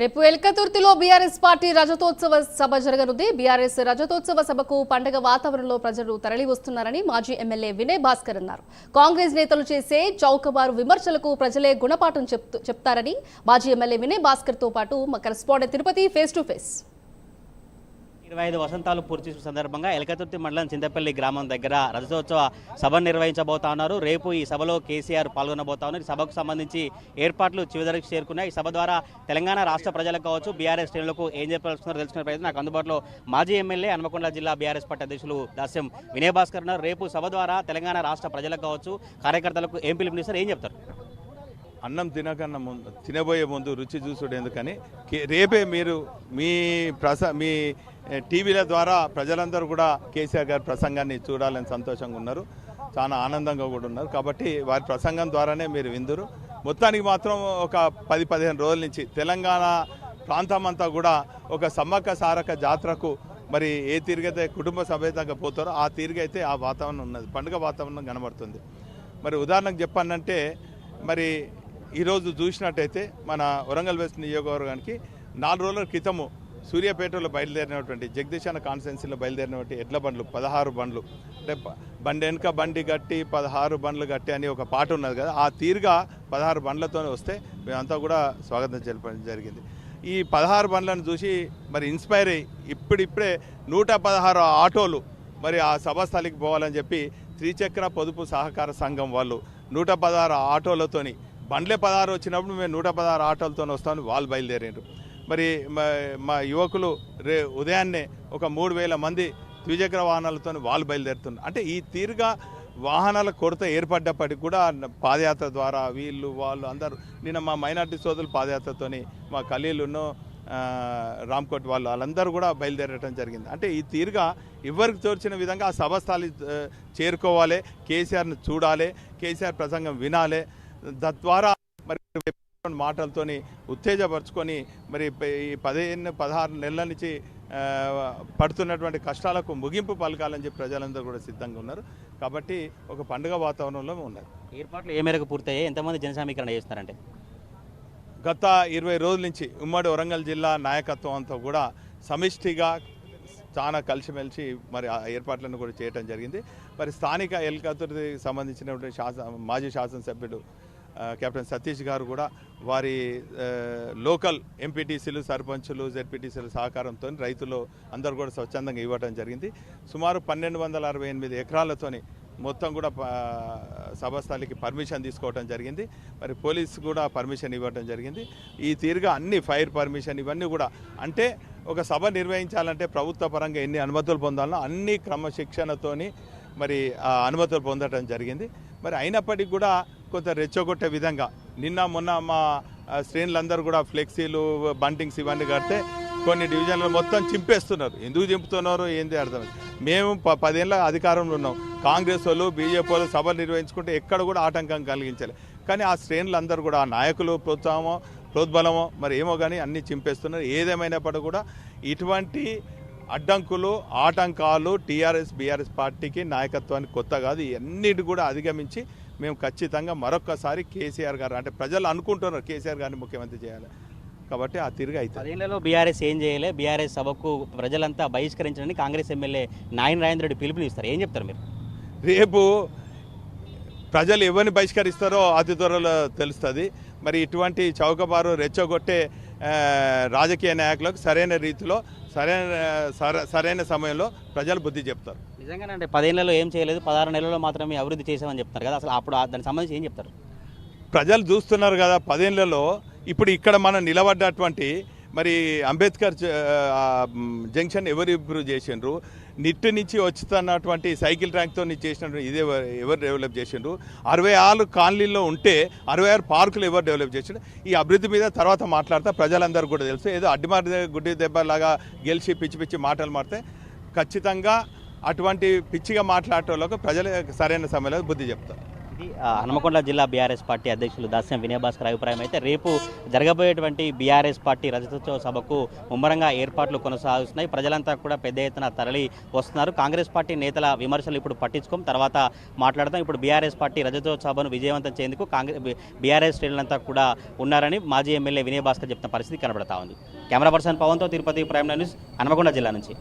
రేపు ఎల్కతుర్తిలో BRS party రజతోత్సవ సభ జరగనుంది. BRS రజతోత్సవ సభకు పండగ వాతావరణంలో ప్రజలు తరలి వస్తున్నారని మాజీ ఎమ్మెల్యే వినయ్ భాస్కర్ అన్నారు. కాంగ్రెస్ నేతలు చేసే చౌకబారు విమర్శలకు ప్రజలే గుణపాఠం చెప్తారని మాజీ ఎమ్మెల్యే వినయ్ భాస్కర్ తో పాటు మా correspondent Tirupati face to face. 25 వసంతాలు పూర్తి చేసిన సందర్భంగా ఎలకతుర్తి మండలం చింతపల్లి గ్రామం దగ్గర రజతోత్సవ సభను నిర్వహించబోతా ఉన్నారు. రేపు ఈ సభలో కేసీఆర్ పాల్గొనబోతా ఉన్నారు. ఈ సభకు సంబంధించి ఏర్పాట్లు చివరికి చేరుకున్నాయి. ఈ సభ ద్వారా తెలంగాణ రాష్ట్ర ప్రజలకు కావచ్చు, బీఆర్ఎస్ శ్రేణులకు ఏం చెప్పాల్సిందో తెలుసుకునే ప్రయత్నం నాకు అందుబాటులో మాజీ ఎమ్మెల్యే హన్మకొండ జిల్లా బీఆర్ఎస్ పార్టీ అధ్యక్షులు దాస్యం వినయ్ భాస్కర్ ఉన్నారు. రేపు సభ ద్వారా తెలంగాణ రాష్ట్ర ప్రజలకు కావచ్చు, కార్యకర్తలకు ఏం పిలుపునిస్తారు, ఏం చెప్తారు? అన్నం తినకన్నా ముందు తినబోయే ముందు రుచి చూసుడు ఎందుకని రేపే మీరు మీ టీవీల ద్వారా ప్రజలందరూ కూడా కేసీఆర్ గారి ప్రసంగాన్ని చూడాలని సంతోషంగా ఉన్నారు, చాలా ఆనందంగా కూడా ఉన్నారు. కాబట్టి వారి ప్రసంగం ద్వారానే మీరు విందురు. మొత్తానికి మాత్రం ఒక 10-15 రోజుల నుంచి తెలంగాణ ప్రాంతం అంతా కూడా ఒక సమ్మక్క సారక్క జాతరకు మరి ఏ తీరుగైతే కుటుంబ సమేతంగా పోతారో ఆ తీరుగైతే ఆ వాతావరణం ఉన్నది, పండుగ వాతావరణం కనబడుతుంది. మరి ఉదాహరణకు చెప్పానంటే మరి ఈరోజు చూసినట్టయితే మన వరంగల్ వెస్ట్ నియోజకవర్గానికి 4 రోజుల క్రితము సూర్యాపేటలో బయలుదేరినటువంటి జగదీశాన కాన్స్టిట్యున్సీలో బయలుదేరినటువంటి ఎడ్ల బండ్లు 16 బండ్లు, అంటే బండి వెనుక బండి గట్టి 16 బండ్లు గట్టి అని ఒక పాట ఉన్నది కదా, ఆ తీరుగా 16 బండ్లతోనే వస్తే మేమంతా కూడా స్వాగతం చెప్పడం జరిగింది. ఈ 16 బండ్లను చూసి మరి ఇన్స్పైర్ అయ్యి ఇప్పుడిప్పుడే 116 ఆటోలు మరి ఆ సభాస్థలికి పోవాలని చెప్పి త్రిచక్ర పొదుపు సహకార సంఘం వాళ్ళు 116 ఆటోలతోని, బండ్లే 16 వచ్చినప్పుడు మేము 116 ఆటోలతో వస్తామని వాళ్ళు బయలుదేరారు. మరి మా యువకులు ఉదయాన్నే ఒక 3000 మంది ద్విచక్ర వాహనాలతో వాళ్ళు బయలుదేరుతున్నారు. అంటే ఈ తీరుగా వాహనాల కొరత ఏర్పడ్డప్పటికి కూడా పాదయాత్ర ద్వారా వీళ్ళు వాళ్ళు అందరూ నిన్న మా మైనార్టీ సోదరులు పాదయాత్రతోని మా ఖలీలును రామ్కోట్ వాళ్ళందరూ కూడా బయలుదేరటం జరిగింది. అంటే ఈ తీరుగా ఎవరికి తోచిన విధంగా ఆ సభస్థలి చేరుకోవాలి, కేసీఆర్ని చూడాలి, కేసీఆర్ ప్రసంగం వినాలి, తద్వారా మరి మాటలతోని ఉత్తేజపరుచుకొని మరి ఈ 15-16 నెలల నుంచి పడుతున్నటువంటి కష్టాలకు ముగింపు పలకాలని చెప్పి ప్రజలందరూ కూడా సిద్ధంగా ఉన్నారు. కాబట్టి ఒక పండుగ వాతావరణంలో ఉన్నారు. ఏర్పాట్లు ఏ మేరకు పూర్తయ్యాయి, ఎంతమంది జనసమీకరణ చేస్తారంటే? గత 20 రోజుల నుంచి ఉమ్మడి వరంగల్ జిల్లా నాయకత్వం అంతా కూడా సమిష్టిగా చాలా కలిసిమెలిసి మరి ఆ ఏర్పాట్లను కూడా చేయడం జరిగింది. మరి స్థానిక ఎల్కతుర్తికి సంబంధించినటువంటి మాజీ శాసనసభ్యుడు కెప్టెన్ సతీష్ గారు కూడా వారి లోకల్ ఎంపీటీసీలు, సర్పంచులు, జెడ్పీటీసీల సహకారంతో రైతులు అందరూ కూడా స్వచ్ఛందంగా ఇవ్వడం జరిగింది. సుమారు 1268 ఎకరాలతోని మొత్తం కూడా సభాస్థలికి పర్మిషన్ తీసుకోవడం జరిగింది. మరి పోలీసు కూడా పర్మిషన్ ఇవ్వడం జరిగింది. ఈ తీరుగా అన్ని ఫైర్ పర్మిషన్ ఇవన్నీ కూడా, అంటే ఒక సభ నిర్వహించాలంటే ప్రభుత్వ పరంగా ఎన్ని అనుమతులు పొందాలో అన్ని క్రమశిక్షణతోని మరి ఆ అనుమతులు పొందడం జరిగింది. మరి అయినప్పటికీ కూడా కొంత రెచ్చగొట్టే విధంగా నిన్న మొన్న మా శ్రేణులందరూ కూడా ఫ్లెక్సీలు, బంటింగ్స్ ఇవన్నీ కడితే కొన్ని డివిజన్లు మొత్తం చింపేస్తున్నారు. ఎందుకు చింపుతున్నారో ఏంది అర్థం. మేము 10 ఏళ్ళ అధికారంలో ఉన్నాం, కాంగ్రెస్ వాళ్ళు బీజేపీ వాళ్ళు సభలు నిర్వహించుకుంటే ఎక్కడ కూడా ఆటంకం కలిగించాలి. కానీ ఆ శ్రేణులందరూ కూడా ఆ నాయకులు ప్రోద్బలమో మరి ఏమో కానీ అన్నీ చింపేస్తున్నారు. ఏదేమైనప్పటికీ కూడా ఇటువంటి అడ్డంకులు, ఆటంకాలు టీఆర్ఎస్ బీఆర్ఎస్ పార్టీకి నాయకత్వానికి కొత్త కాదు. ఇవన్నిటి కూడా అధిగమించి మేము ఖచ్చితంగా మరొక్కసారి కేసీఆర్ గారు, అంటే ప్రజలు అనుకుంటున్నారు కేసీఆర్ గారిని ముఖ్యమంత్రి చేయాలి, కాబట్టి ఆ తిరిగి అవుతుంది. 10 ఏళ్లలో బీఆర్ఎస్ ఏం చేయలే, బీఆర్ఎస్ సభకు ప్రజలంతా బహిష్కరించడానికి కాంగ్రెస్ ఎమ్మెల్యే నాయన రాజేంద్ర రెడ్డి పిలుపునిస్తారు, ఏం చెప్తారు మీరు? రేపు ప్రజలు ఎవరిని బహిష్కరిస్తారో అతి త్వరలో తెలుస్తుంది. మరి ఇటువంటి చౌకబారు రెచ్చగొట్టే రాజకీయ నాయకులకు సరైన రీతిలో సరైన సమయంలో ప్రజలు బుద్ధి చెప్తారు. నిజంగానంటే 10 ఏళ్లలో ఏం చేయలేదు, 16 నెలల్లో మాత్రమే అభివృద్ధి చేసామని చెప్తారు కదా, అసలు అప్పుడు దానికి సంబంధించి ఏం చెప్తారు? ప్రజలు చూస్తున్నారు కదా 10 ఏళ్లలో. ఇప్పుడు ఇక్కడ మనం నిలబడ్డటువంటి మరి అంబేద్కర్ జంక్షన్ ఎవరు ఇంప్రూవ్ చేసిండ్రు, నిట్టు నుంచి వచ్చుతున్నటువంటి సైకిల్ ట్రాక్తో చేసినటువంటి ఇదే ఎవరు డెవలప్ చేసిండ్రు, 66 కాలనీల్లో ఉంటే 66 పార్కులు ఎవరు డెవలప్ చేసిండ్రు. ఈ అభివృద్ధి మీద తర్వాత మాట్లాడితే ప్రజలందరూ కూడా తెలుసు. ఏదో అడ్డిమారి గుడ్డి దెబ్బలాగా గెలిచి పిచ్చి పిచ్చి మాటలు మారితే ఖచ్చితంగా అటువంటి పిచ్చిగా మాట్లాడేటోళ్ళకు ప్రజలు సరైన సమయంలో బుద్ధి చెప్తారు. ఇది హనుమకొండ జిల్లా బీఆర్ఎస్ పార్టీ అధ్యక్షులు దాస్యం వినయ్ భాస్కర్ అభిప్రాయం అయితే రేపు జరగబోయేటువంటి బీఆర్ఎస్ పార్టీ రజతోత్సవ సభకు ముమ్మరంగా ఏర్పాట్లు కొనసాగుతున్నాయి. ప్రజలంతా కూడా పెద్ద ఎత్తున తరలి వస్తున్నారు. కాంగ్రెస్ పార్టీ నేతల విమర్శలు ఇప్పుడు పట్టించుకోం, తర్వాత మాట్లాడదాం. ఇప్పుడు బీఆర్ఎస్ పార్టీ రజతోత్సవ సభను విజయవంతం చేసేందుకు బీఆర్ఎస్ శ్రేణులంతా కూడా ఉన్నారని మాజీ ఎమ్మెల్యే వినయ్ భాస్కర్ చెప్తున్న పరిస్థితి కనబడతా ఉంది. కెమెరా పర్సన్ పవన్తో తిరుపతి ప్రైమ్ న్యూస్ హనుమకొండ జిల్లా నుంచి.